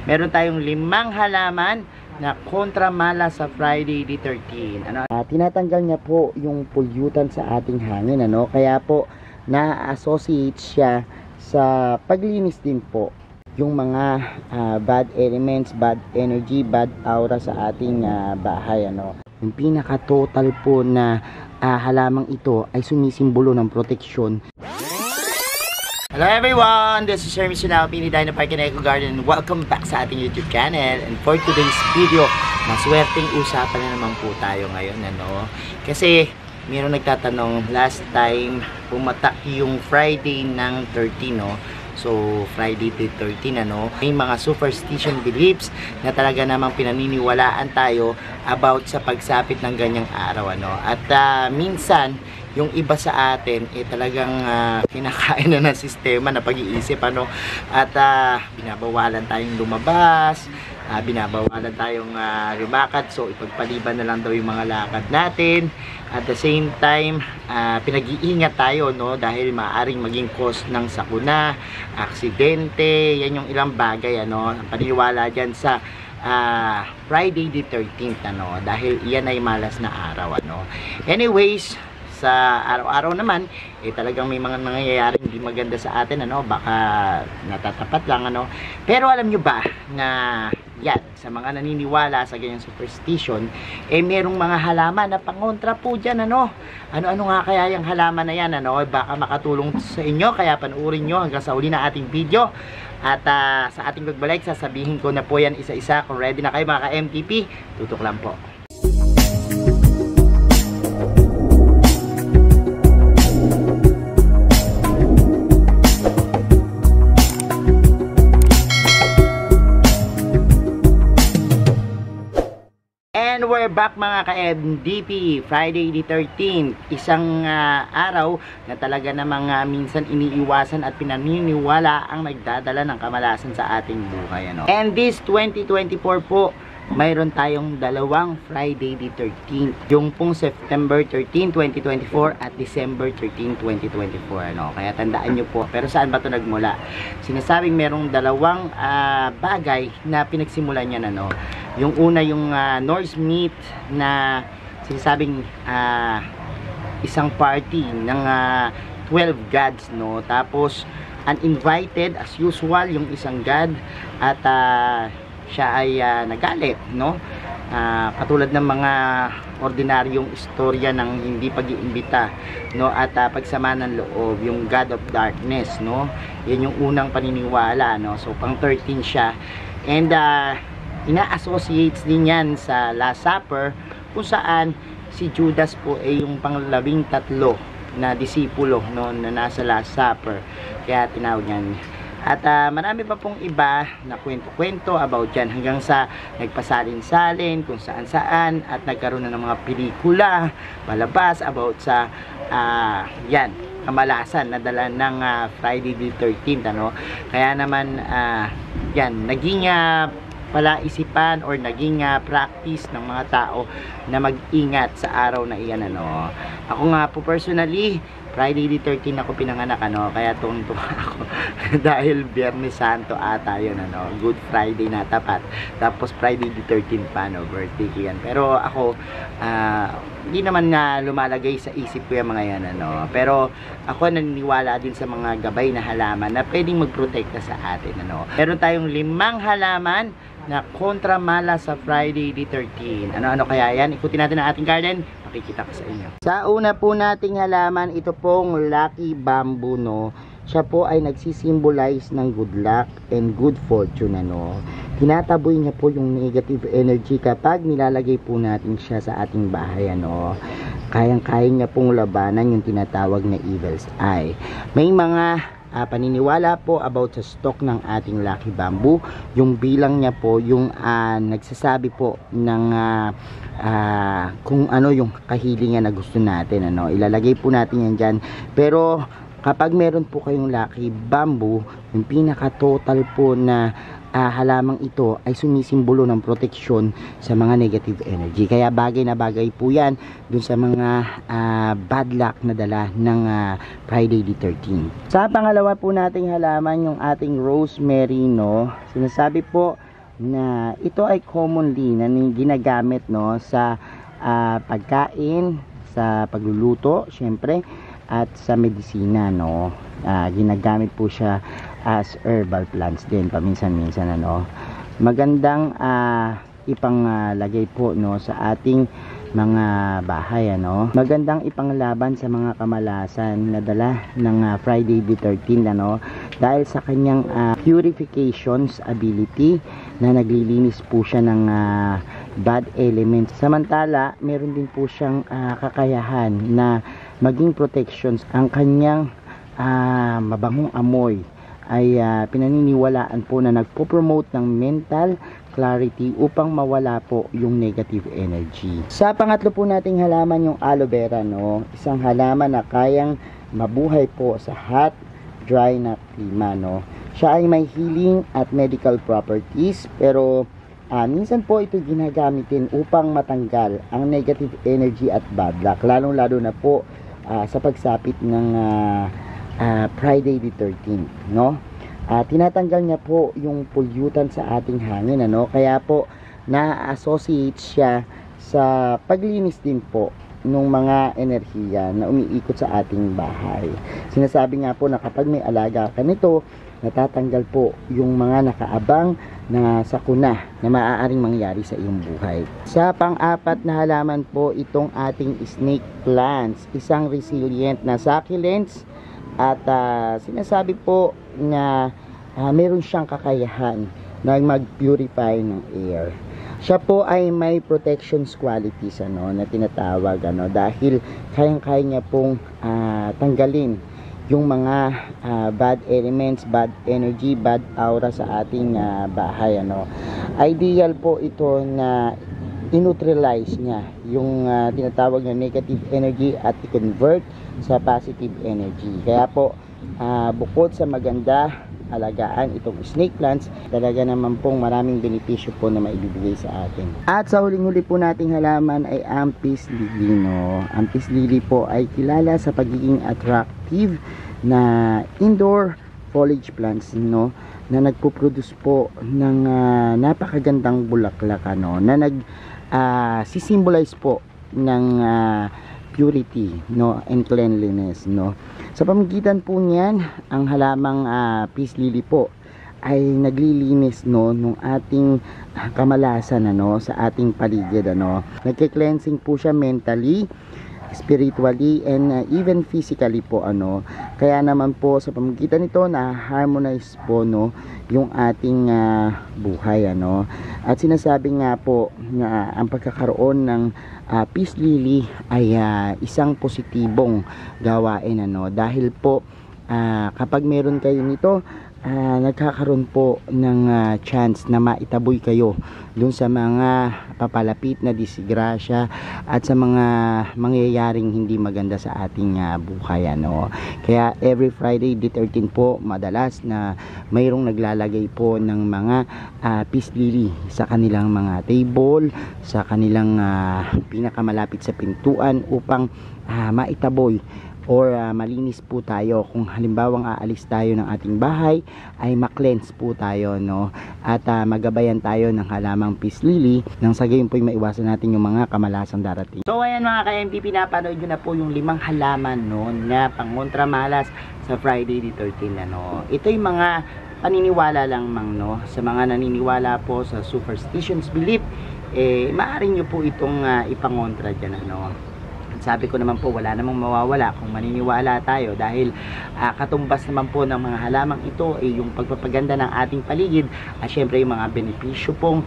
Meron tayong 5 halaman na kontramala sa Friday the 13th. Tinatanggal niya po yung pollutant sa ating hangin, kaya po na-associate siya sa paglinis din po yung mga bad elements, bad energy, bad aura sa ating bahay, Yung pinaka-total po na halamang ito ay sumisimbolo ng proteksyon. Hello everyone! This is Hermes Sunao, Pini Dino Park and Eco Garden. Welcome back sa ating YouTube channel. And for today's video, maswerteng usapan na naman po tayo ngayon, Kasi mayroong nagtatanong, last time pumatak yung Friday ng 13, So, Friday the 13, May mga superstition beliefs na talaga namang pinaniniwalaan tayo about sa pagsapit ng ganyang araw, At minsan, yung iba sa atin, talagang kinakain na ng sistema na pag-iisip, At binabawalan tayong lumabas, binabawalan tayong lumakad, so ipagpaliban na lang daw yung mga lakad natin. At the same time, pinag-iingat tayo, dahil maaaring maging cause ng sakuna, aksidente, yan yung ilang bagay, ang paniniwala dyan sa Friday the 13th, dahil iyan ay malas na araw, Anyways, sa araw-araw naman, talagang may mga nangyayari hindi maganda sa atin, baka natatapat lang, Pero alam nyo ba na yan, sa mga naniniwala sa ganyang superstition, merong mga halaman na pangontra po dyan, Ano-ano nga kaya yung halaman na yan, Baka makatulong sa inyo, kaya panuorin nyo hanggang sa uli na ating video. At sa ating pagbalik, sasabihin ko na po yan isa-isa. Kung ready na kayo mga ka-MTP, tutok lang po. And we're back mga ka-MDP, Friday the 13th, isang araw na talaga namang minsan iniiwasan at pinaniniwala ang nagdadala ng kamalasan sa ating buhay, And this 2024 po, mayroon tayong dalawang Friday the 13th, yung pong September 13, 2024 at December 13, 2024, Kaya tandaan nyo po. Pero saan ba ito nagmula? Sinasabing merong dalawang bagay na pinagsimulan niya, Yung una, yung Norse myth na sinasabing isang party ng 12 gods, Tapos uninvited as usual yung isang god at siya ay nagalit, katulad ng mga ordinaryong istorya ng hindi pag-iimbita, at pagsama ng loob, yung God of Darkness, yan yung unang paniniwala, So pang 13 siya, and ina-associates din yan sa Last Supper, kung saan si Judas po ay yung pang-13 na disipulo, na nasa Last Supper, kaya tinawag niyan. At marami pa pong iba na kwento-kwento about yan, hanggang sa nagpasalin-salin kung saan-saan, at nagkaroon na ng mga pelikula, palabas about sa yan, kamalasan na dala ng Friday the 13th, Kaya naman yan, naging palaisipan or naging practice ng mga tao na mag-ingat sa araw na iyan, Ako nga po personally, Friday the 13 ako pinanganak, kaya tuwang-tuwa ako dahil Biyernes Santo ata yun, Good Friday na tapat, tapos Friday the 13 pa, birthday ko yan. Pero ako, hindi naman na lumalagay sa isip ko yung mga yan, Pero ako naniniwala din sa mga gabay na halaman na pwedeng magprotekta sa atin, Meron tayong 5 halaman na kontramala sa Friday the 13. Ano kaya yan? Ikutin natin ang ating garden, makikita ko sa inyo. Sa una po nating halaman, ito pong lucky bamboo, Siya po ay nagsisimbolize ng good luck and good fortune, Tinataboy niya po yung negative energy kapag nilalagay po natin siya sa ating bahay, Kayang-kaya niya pong labanan yung tinatawag na evil's eye. May mga paniniwala po about sa stock ng ating lucky bamboo. Yung bilang niya po yung nagsasabi po ng kung ano yung kahilingan na gusto natin, Ilalagay po natin yan dyan. Pero kapag meron po kayong lucky bamboo, yung pinaka-total po na halamang ito ay sumisimbolo ng proteksyon sa mga negative energy. Kaya bagay na bagay po yan dun sa mga bad luck na dala ng Friday the 13. Sa pangalawa po nating halaman, yung ating rosemary, Sinasabi po na ito ay commonly na ginagamit no sa pagkain, sa pagluluto, syempre, at sa medisina no. Ginagamit po siya as herbal plants din paminsan-minsan ano. Magandang ipanglagay po no sa ating mga bahay ano. Magandang ipanglaban sa mga kamalasan na dala ng Friday the 13th ano, dahil sa kanyang purifications ability na naglilinis po siya ng bad elements. Samantala, meron din po siyang kakayahan na maging protections. Ang kanyang mabangong amoy ay pinaniniwalaan po na nagpo-promote ng mental clarity upang mawala po yung negative energy. Sa pangatlo po nating halaman yung aloe vera no, isang halaman na kayang mabuhay po sa hot, dry na klima no. Siya ay may healing at medical properties, pero minsan po ito ginagamitin upang matanggal ang negative energy at bad luck, lalong-lalo na po sa pagsapit ng Friday the 13th no. Tinatanggal niya po yung pollutant sa ating hangin ano, kaya po na-associate siya sa paglinis din po ng mga enerhiya na umiikot sa ating bahay. Sinasabi nga po na kapag may alaga ka nito, natatanggal po yung mga nakaabang na sakuna na maaaring mangyari sa iyong buhay. Sa pang-apat na halaman po itong ating snake plants, isang resilient na succulents at sinasabi po na meron siyang kakayahan na mag-purify ng air. Siya po ay may protections qualities ano, na tinatawag ano, dahil kayang-kaya niya pong tanggalin yung mga bad elements, bad energy, bad aura sa ating bahay ano. Ideal po ito na i-neutralize niya yung tinatawag na negative energy at i-convert sa positive energy. Kaya po bukod sa maganda alagaan itong snake plants, talaga naman pong maraming benepisyo po na maibibigay sa atin. At sa huling-huli po nating halaman ay ang peace lily no. Ang peace lily po ay kilala sa pagiging attractive na indoor foliage plants no, na nagpo-produce po ng napakagandang bulaklak ano, na nag-symbolize po ng purity no and cleanliness no. Sa pamamagitan po niyan, ang halamang peace lily po ay naglilinis no nung ating kamalasan ano sa ating paligid ano. Nagke-cleansing po siya mentally, spiritually, and even physically po ano. Kaya naman po sa pamamagitan nito na harmonize po no yung ating buhay ano. At sinasabi nga po na ang pagkakaroon ng peace lily ay isang positibong gawain ano, dahil po kapag meron kayo nito nagkakaroon po ng chance na maitaboy kayo dun sa mga papalapit na disgrasya at sa mga mangyayaring hindi maganda sa ating buhay ano. Kaya every Friday the 13 po madalas na mayroong naglalagay po ng mga peace lily sa kanilang mga table, sa kanilang pinakamalapit sa pintuan upang maitaboy or malinis po tayo. Kung halimbawang aalis tayo ng ating bahay ay ma-cleanse po tayo no, at magabayan tayo ng halamang peace lily nang sa gayon po ay maiwasan natin yung mga kamalasang darating. So ayan mga ka-MTP, napanood nyo na po yung 5 halaman no na pangontra malas sa Friday the 13 ano. Ito yung mga paniniwala lang mang no, sa mga naniniwala po sa superstitions belief, maaari nyo po itong ipangontra dyan ano. Sabi ko naman po, wala namang mawawala kung maniniwala tayo, dahil katumbas naman po ng mga halamang ito ay yung pagpapaganda ng ating paligid at syempre yung mga benepisyo pong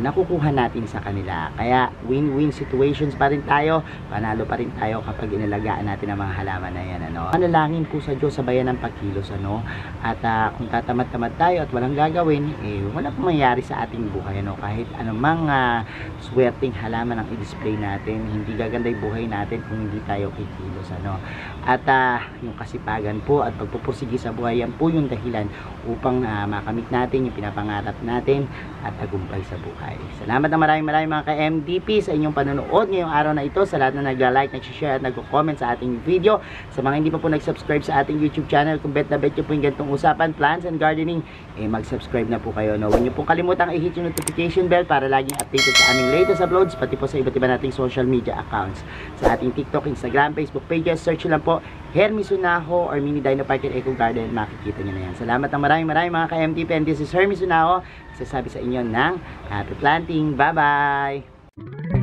nakukuha natin sa kanila. Kaya win-win situations pa rin tayo, panalo pa rin tayo kapag inalagaan natin ang mga halaman na yan ano. Manalangin po sa Diyos, sabayan ng pagkilos ano. At kung tatamad-tamad tayo at walang gagawin, wala pong mangyari sa ating buhay ano. Kahit anumang swerteng halaman ang i-display natin, hindi gaganda yung buhay buhay natin kung hindi tayo kikilos, ano. At yung kasipagan po at pagpupursige sa buhay, yan po yung dahilan upang makamit natin yung pinapangarap natin at tagumpay sa buhay. Salamat na maraming mga ka-MDP sa inyong panonood ngayong araw na ito, sa lahat na nag-like, nag-share at nag-comment sa ating video. Sa mga hindi pa po nag-subscribe sa ating YouTube channel, kung bet na bet nyo po yung ganitong usapan, plants and gardening, mag-subscribe na po kayo, no? Huwag nyo pong kalimutang i-hit yung notification bell para laging updated sa aming latest uploads, pati po sa iba't iba nating social media accounts. Sa ating TikTok, Instagram, Facebook pages, search lang po Hermes Unaho or Mini Dino Park and Eco Garden, makikita nyo na yan. Salamat ng maraming mga ka-MDP, and this is Hermes Unaho, sasabi sa inyo ng happy planting. Bye-bye!